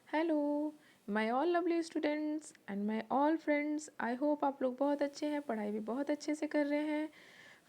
Hello my all lovely students and my all friends. I hope आप लोग बहुत अच्छे हैं, पढ़ाई भी बहुत अच्छे से कर रहे हैं।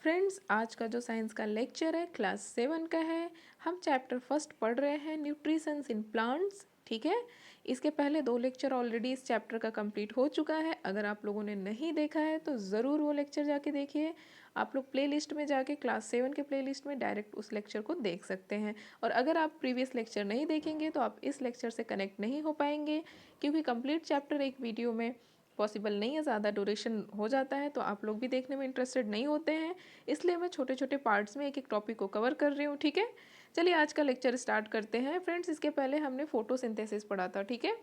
फ्रेंड्स, आज का जो साइंस का लेक्चर है क्लास 7 का है। हम चैप्टर फर्स्ट पढ़ रहे हैं, न्यूट्रिशंस इन प्लांट्स। ठीक है, इसके पहले 2 लेक्चर ऑलरेडी इस चैप्टर का कंप्लीट हो चुका है। अगर आप लोगों ने नहीं देखा है तो ज़रूर वो लेक्चर जाके देखिए। आप लोग प्लेलिस्ट में जाके क्लास 7 के प्लेलिस्ट में डायरेक्ट उस लेक्चर को देख सकते हैं। और अगर आप प्रीवियस लेक्चर नहीं देखेंगे तो आप इस लेक्चर से कनेक्ट नहीं हो पाएंगे, क्योंकि कंप्लीट चैप्टर एक वीडियो में पॉसिबल नहीं है, ज़्यादा ड्यूरेशन हो जाता है तो आप लोग भी देखने में इंटरेस्टेड नहीं होते हैं। इसलिए मैं छोटे छोटे पार्ट्स में एक एक टॉपिक को कवर कर रही हूँ। ठीक है, चलिए आज का लेक्चर स्टार्ट करते हैं। फ्रेंड्स, इसके पहले हमने फोटोसिंथेसिस पढ़ा था। ठीक है,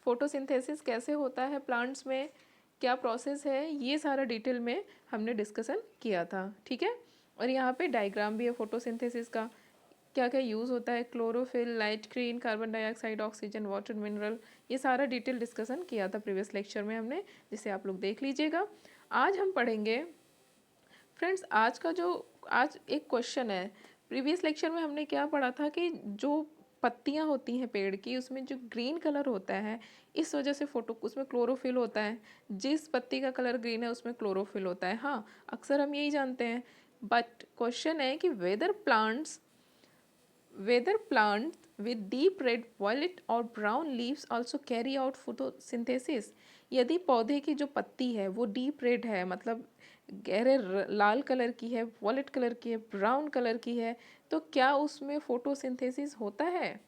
फोटोसिंथेसिस कैसे होता है प्लांट्स में, क्या प्रोसेस है, ये सारा डिटेल में हमने डिस्कशन किया था। ठीक है, और यहाँ पे डायग्राम भी है फोटोसिंथेसिस का, क्या क्या यूज़ होता है, chlorophyll, light green, carbon dioxide, oxygen, water, mineral, ये सारा डिटेल डिस्कशन किया था प्रीवियस लेक्चर में हमने, जिसे आप लोग देख लीजिएगा। आज हम पढ़ेंगे फ्रेंड्स, आज एक क्वेश्चन है। प्रीवियस लेक्चर में हमने क्या पढ़ा था कि जो पत्तियां होती हैं पेड़ की, उसमें जो ग्रीन कलर होता है, इस वजह से फोटो उसमें क्लोरोफिल होता है। जिस पत्ती का कलर ग्रीन है उसमें क्लोरोफिल होता है। हाँ, अक्सर हम यही जानते हैं। बट क्वेश्चन है कि whether plants with deep red, violet or brown leaves also carry out photosynthesis। यदि पौधे की जो पत्ती है वो डीप रेड है, मतलब गहरे लाल कलर की है, वॉलेट कलर की है, ब्राउन कलर की है, तो क्या उसमें फोटोसिंथेसिस होता है?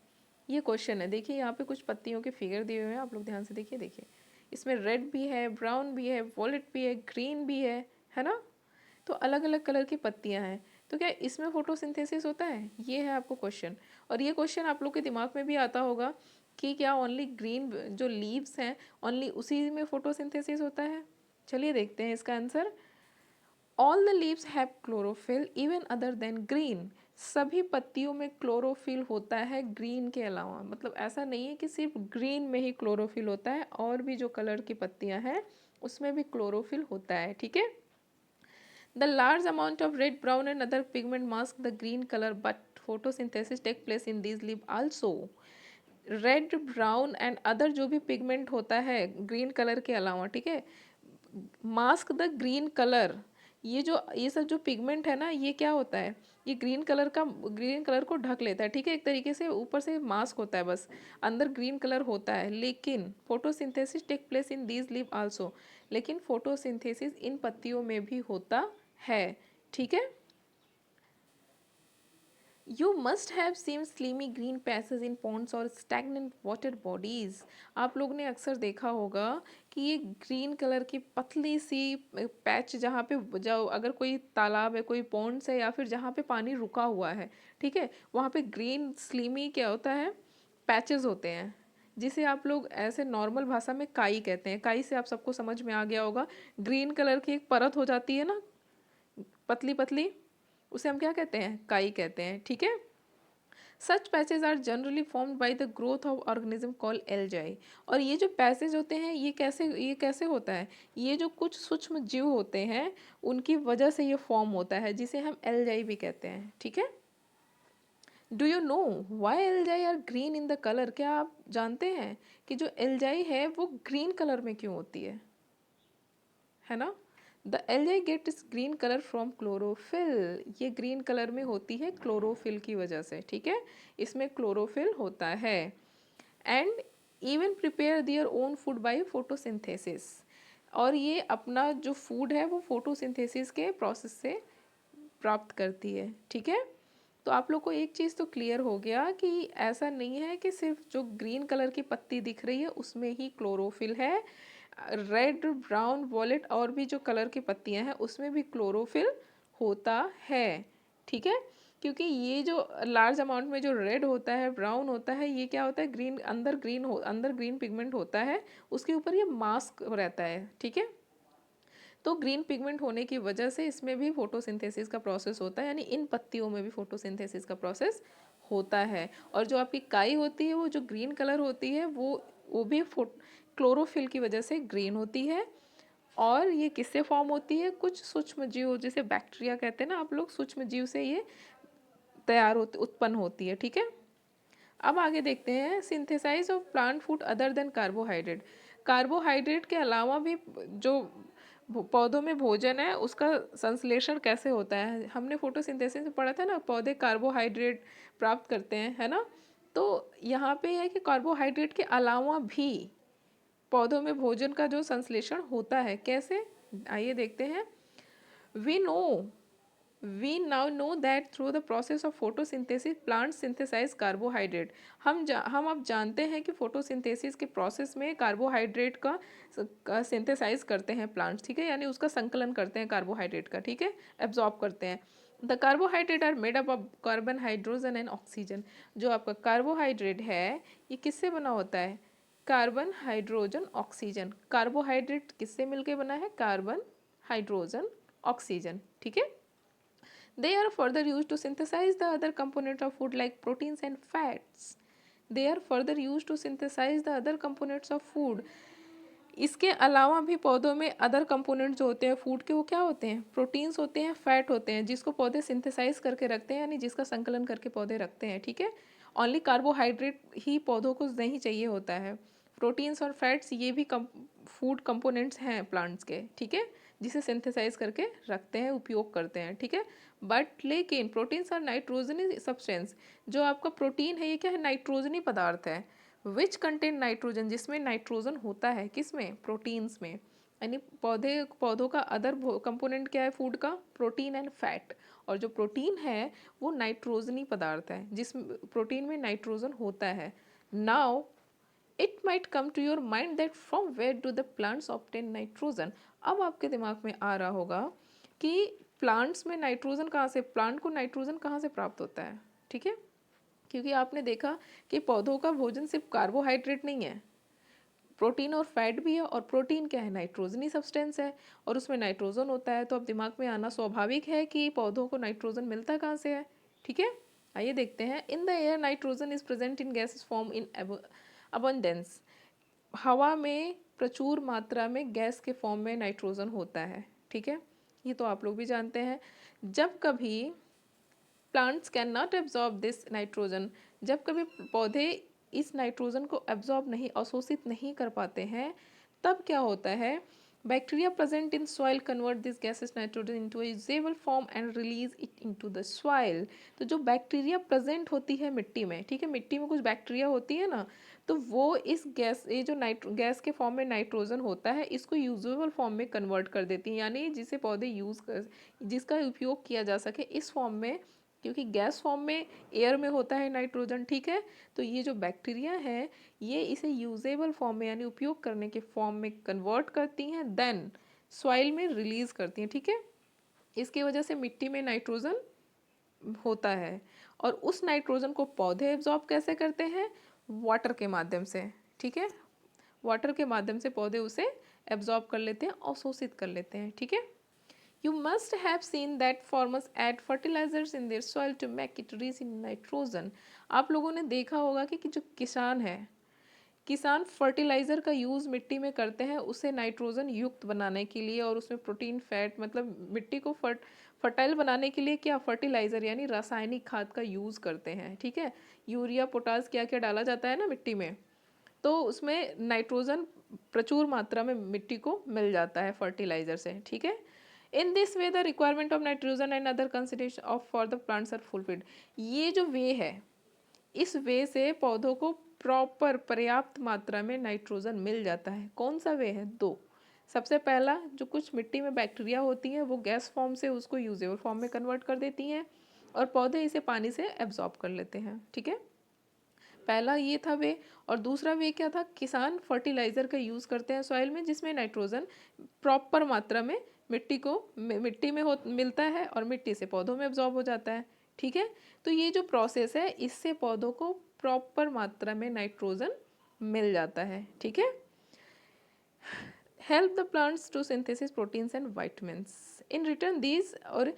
ये क्वेश्चन है। देखिए यहाँ पे कुछ पत्तियों के फिगर दिए हुए हैं, आप लोग ध्यान से देखिए। देखिए इसमें रेड भी है, ब्राउन भी है, वॉलेट भी है, ग्रीन भी है ना? तो अलग अलग कलर की पत्तियां हैं, तो क्या इसमें फोटोसिंथेसिस होता है? ये है आपको क्वेश्चन। और ये क्वेश्चन आप लोग के दिमाग में भी आता होगा कि क्या ओनली ग्रीन जो लीव्स हैं, ओनली उसी में फोटोसिंथेसिस होता है? चलिए देखते हैं इसका answer. All the leaves have chlorophyll even other than green. सभी पत्तियों में क्लोरोफिल होता है ग्रीन के अलावा। मतलब ऐसा नहीं है कि सिर्फ ग्रीन में ही क्लोरोफिल होता है, और भी जो कलर की पत्तियां हैं उसमें भी क्लोरोफिल होता है। ठीक है, the large amount of red, brown and other pigment mask the green color, but photosynthesis take place in these leaf also। Red, brown and other जो भी पिगमेंट होता है ग्रीन कलर के अलावा, ठीक है, मास्क द ग्रीन कलर। ये सब जो पिगमेंट है ना, ये क्या होता है, ये ग्रीन कलर को ढक लेता है। ठीक है, एक तरीके से ऊपर से मास्क होता है, बस अंदर ग्रीन कलर होता है। लेकिन photosynthesis take place in these leave also. लेकिन फोटोसिंथेसिस इन पत्तियों में भी होता है। ठीक है, you must have seen slimy green passage in ponds और स्टैगनेंट वाटर बॉडीज। आप लोग ने अक्सर देखा होगा कि ये ग्रीन कलर की पतली सी पैच, जहाँ पे जाओ, अगर कोई तालाब है, कोई पॉन्ड्स है, या फिर जहाँ पे पानी रुका हुआ है, ठीक है, वहाँ पे ग्रीन स्लीमी क्या होता है, पैचेस होते हैं, जिसे आप लोग ऐसे नॉर्मल भाषा में काई कहते हैं। काई से आप सबको समझ में आ गया होगा, ग्रीन कलर की एक परत हो जाती है ना, पतली पतली, उसे हम क्या कहते हैं, काई कहते हैं। ठीक है, such passage are generally formed by the growth of organism call algae. और ये जो पैसेज होते हैं, ये कैसे होता है, ये जो कुछ सूक्ष्म जीव होते हैं उनकी वजह से ये फॉर्म होता है, जिसे हम एल्जाई भी कहते हैं। ठीक है, do you know why algae are green in the colour. क्या आप जानते हैं कि जो एल्जाई है वो ग्रीन कलर में क्यों होती है ना? द एल्जाई गेट इस ग्रीन कलर फ्रॉम क्लोरोफिल। ये ग्रीन कलर में होती है क्लोरोफिल की वजह से। ठीक है, इसमें क्लोरोफिल होता है। And even prepare their own food by photosynthesis. और ये अपना जो फूड है वो फोटोसिंथेसिस के प्रोसेस से प्राप्त करती है। ठीक है, तो आप लोग को एक चीज़ तो क्लियर हो गया कि ऐसा नहीं है कि सिर्फ जो ग्रीन कलर की पत्ती दिख रही है उसमें ही क्लोरोफिल है। रेड, ब्राउन, वॉलेट और भी जो कलर की पत्तियां हैं उसमें भी क्लोरोफिल होता है। ठीक है, क्योंकि ये जो लार्ज अमाउंट में जो रेड होता है, ब्राउन होता है, ये क्या होता है, अंदर ग्रीन पिगमेंट होता है, उसके ऊपर ये मास्क रहता है। ठीक है, तो ग्रीन पिगमेंट होने की वजह से इसमें भी फोटोसिंथेसिस का प्रोसेस होता है, यानी इन पत्तियों में भी फोटोसिंथेसिस का प्रोसेस होता है। और जो आपकी काई होती है वो जो ग्रीन कलर होती है वो भी क्लोरोफिल की वजह से ग्रीन होती है। और ये किससे फॉर्म होती है, कुछ सूक्ष्म जीव जिसे बैक्टीरिया कहते हैं ना आप लोग, सूक्ष्म जीव से ये उत्पन्न होती है। ठीक है, अब आगे देखते हैं synthesise of plant food other than carbohydrate. Carbohydrate के अलावा भी जो पौधों में भोजन है उसका संश्लेषण कैसे होता है। हमने फोटोसिंथेसिस में पढ़ा था ना, पौधे कार्बोहाइड्रेट प्राप्त करते हैं, है ना। तो यहाँ पे है कि कार्बोहाइड्रेट के अलावा भी पौधों में भोजन का जो संश्लेषण होता है कैसे, आइए देखते हैं। We know We now know that through the process of photosynthesis plants synthesize carbohydrate। हम अब जानते हैं कि फोटोसिंथेसिस के प्रोसेस में कार्बोहाइड्रेट का सिंथेसाइज करते हैं प्लांट्स, ठीक है, यानी उसका संकलन करते हैं कार्बोहाइड्रेट का, ठीक है, एब्जॉर्ब करते हैं। The carbohydrate are made up of carbon, hydrogen and oxygen. जो आपका कार्बोहाइड्रेट है ये किससे बना होता है, कार्बन, हाइड्रोजन, ऑक्सीजन। कार्बोहाइड्रेट किससे मिलके बना है, कार्बन, हाइड्रोजन, ऑक्सीजन, ठीक है। They are further used to synthesize the other components of food like proteins and fats. They are further used to synthesize the other components of food. इसके अलावा भी पौधों में अदर कंपोनेंट जो होते हैं फूड के, वो क्या होते हैं, प्रोटीन्स होते हैं, फैट होते हैं, जिसको पौधे सिंथेसाइज करके रखते हैं, यानी जिसका संकलन करके पौधे रखते हैं, ठीक है। ओनली कार्बोहाइड्रेट ही पौधों को नहीं चाहिए होता है। प्रोटीन्स और फैट्स ये भी फूड कंपोनेंट्स हैं प्लांट्स के, ठीक है, जिसे सिंथेसाइज करके रखते हैं, उपयोग करते हैं, ठीक है। बट लेकिन प्रोटीन्स और नाइट्रोजनी सब्सटेंस, जो आपका प्रोटीन है ये क्या है, नाइट्रोजनी पदार्थ है। विच कंटेन नाइट्रोजन, जिसमें नाइट्रोजन होता है, किसमें, प्रोटीन्स में। यानी पौधों का अदर कंपोनेंट क्या है फूड का, प्रोटीन एंड फैट। और जो प्रोटीन है वो नाइट्रोजनी पदार्थ है, जिस प्रोटीन में नाइट्रोजन होता है। Now it might come to your mind that from where do the plants obtain nitrogen. अब आपके दिमाग में आ रहा होगा कि प्लांट्स में नाइट्रोजन कहाँ से, प्लांट को नाइट्रोजन कहाँ से प्राप्त होता है, ठीक है। क्योंकि आपने देखा कि पौधों का भोजन सिर्फ कार्बोहाइड्रेट नहीं है, प्रोटीन और फैट भी है। और प्रोटीन क्या है, नाइट्रोजनी सब्सटेंस है, और उसमें नाइट्रोजन होता है। तो अब दिमाग में आना स्वाभाविक है कि पौधों को नाइट्रोजन मिलता कहाँ से है, ठीक है। आइए देखते हैं। In the air nitrogen is present in gases form in abundance. हवा में प्रचुर मात्रा में गैस के फॉर्म में नाइट्रोजन होता है, ठीक है, ये तो आप लोग भी जानते हैं। जब कभी plants can not absorb this nitrogen, जब कभी पौधे इस नाइट्रोजन को एब्जॉर्ब नहीं, अवशोषित नहीं कर पाते हैं, तब क्या होता है, bacteria present in soil convert this gases nitrogen into A usable form and release it into the soil. तो जो बैक्टीरिया प्रेजेंट होती है मिट्टी में, ठीक है, मिट्टी में कुछ बैक्टीरिया होती है ना, तो वो इस गैस, ये जो गैस के फॉर्म में नाइट्रोजन होता है, इसको यूजेबल फॉर्म में कन्वर्ट कर देती हैं, यानी जिसे पौधे यूज़ कर, जिसका उपयोग किया जा सके इस फॉर्म में। क्योंकि गैस फॉर्म में एयर में होता है नाइट्रोजन, ठीक है, तो ये जो बैक्टीरिया है ये इसे यूजेबल फॉर्म में यानी उपयोग करने के फॉर्म में कन्वर्ट करती हैं, देन सॉइल में रिलीज करती हैं, ठीक है। इसकी वजह से मिट्टी में नाइट्रोजन होता है, और उस नाइट्रोजन को पौधे एब्जॉर्ब कैसे करते हैं, वाटर के माध्यम से, ठीक है, वाटर के माध्यम से पौधे उसे एब्जॉर्ब कर लेते हैं, अवशोषित कर लेते हैं, ठीक है। You must have seen that farmers add fertilizers in their soil to make it rich in nitrogen। आप लोगों ने देखा होगा कि जो किसान है, किसान फर्टिलाइज़र का यूज़ मिट्टी में करते हैं उसे नाइट्रोजन युक्त बनाने के लिए, और उसमें प्रोटीन, फैट, मतलब मिट्टी को फर्टाइल बनाने के लिए क्या, फर्टिलाइज़र यानी रासायनिक खाद का यूज़ करते हैं, ठीक है। यूरिया, पोटास, क्या क्या डाला जाता है ना मिट्टी में, तो उसमें नाइट्रोजन प्रचुर मात्रा में मिट्टी को मिल जाता है फर्टिलाइज़र से, ठीक है। In this way the requirement of nitrogen and other consideration of for the plants are fulfilled. ये जो वे है, इस वे से पौधों को प्रॉपर पर्याप्त मात्रा में नाइट्रोजन मिल जाता है। कौन सा वे है, दो। सबसे पहला, जो कुछ मिट्टी में बैक्टीरिया होती हैं वो गैस फॉर्म से उसको यूजेबल फॉर्म में कन्वर्ट कर देती हैं, और पौधे इसे पानी से एब्जॉर्ब कर लेते हैं, ठीक है। पहला ये था वे। और दूसरा वे क्या था, किसान फर्टिलाइज़र का यूज़ करते हैं सॉइल में, जिसमें नाइट्रोजन प्रॉपर मात्रा में मिट्टी में हो मिलता है, और मिट्टी से पौधों में एब्जॉर्ब हो जाता है, ठीक है। तो ये जो प्रोसेस है इससे पौधों को प्रॉपर मात्रा में नाइट्रोजन मिल जाता है, ठीक है। Help the plants to synthesis proteins and vitamins in return these. और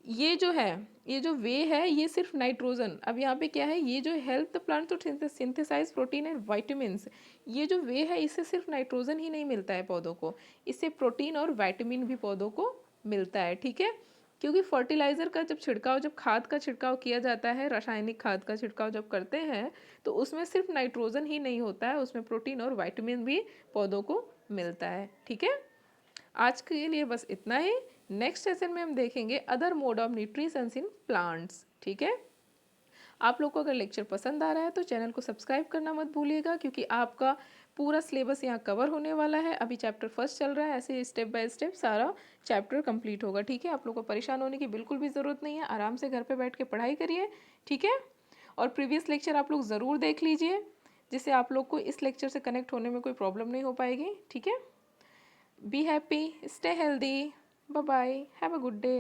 ये जो है, ये जो वे है, ये सिर्फ नाइट्रोजन, अब यहाँ पे क्या है, ये जो help the plant to synthesise protein and vitamins, ये जो वे है इससे सिर्फ नाइट्रोजन ही नहीं मिलता है पौधों को, इससे प्रोटीन और वाइटमिन भी पौधों को मिलता है, ठीक है। क्योंकि फर्टिलाइज़र का जब खाद का छिड़काव किया जाता है, रासायनिक खाद का छिड़काव जब करते हैं, तो उसमें सिर्फ नाइट्रोजन ही नहीं होता है, उसमें प्रोटीन और विटामिन भी पौधों को मिलता है। ठीक है, आज के लिए बस इतना ही। नेक्स्ट सेशन में हम देखेंगे other mode of nutritions in plants. ठीक है, आप लोग को अगर लेक्चर पसंद आ रहा है तो चैनल को सब्सक्राइब करना मत भूलिएगा, क्योंकि आपका पूरा सिलेबस यहाँ कवर होने वाला है। अभी चैप्टर फर्स्ट चल रहा है, ऐसे स्टेप बाय स्टेप सारा चैप्टर कंप्लीट होगा। ठीक है, आप लोग को परेशान होने की बिल्कुल भी ज़रूरत नहीं है, आराम से घर पे बैठ के पढ़ाई करिए। ठीक है, और प्रीवियस लेक्चर आप लोग ज़रूर देख लीजिए, जिससे आप लोग को इस लेक्चर से कनेक्ट होने में कोई प्रॉब्लम नहीं हो पाएगी। ठीक है, be happy, stay healthy, bye bye, have a good day.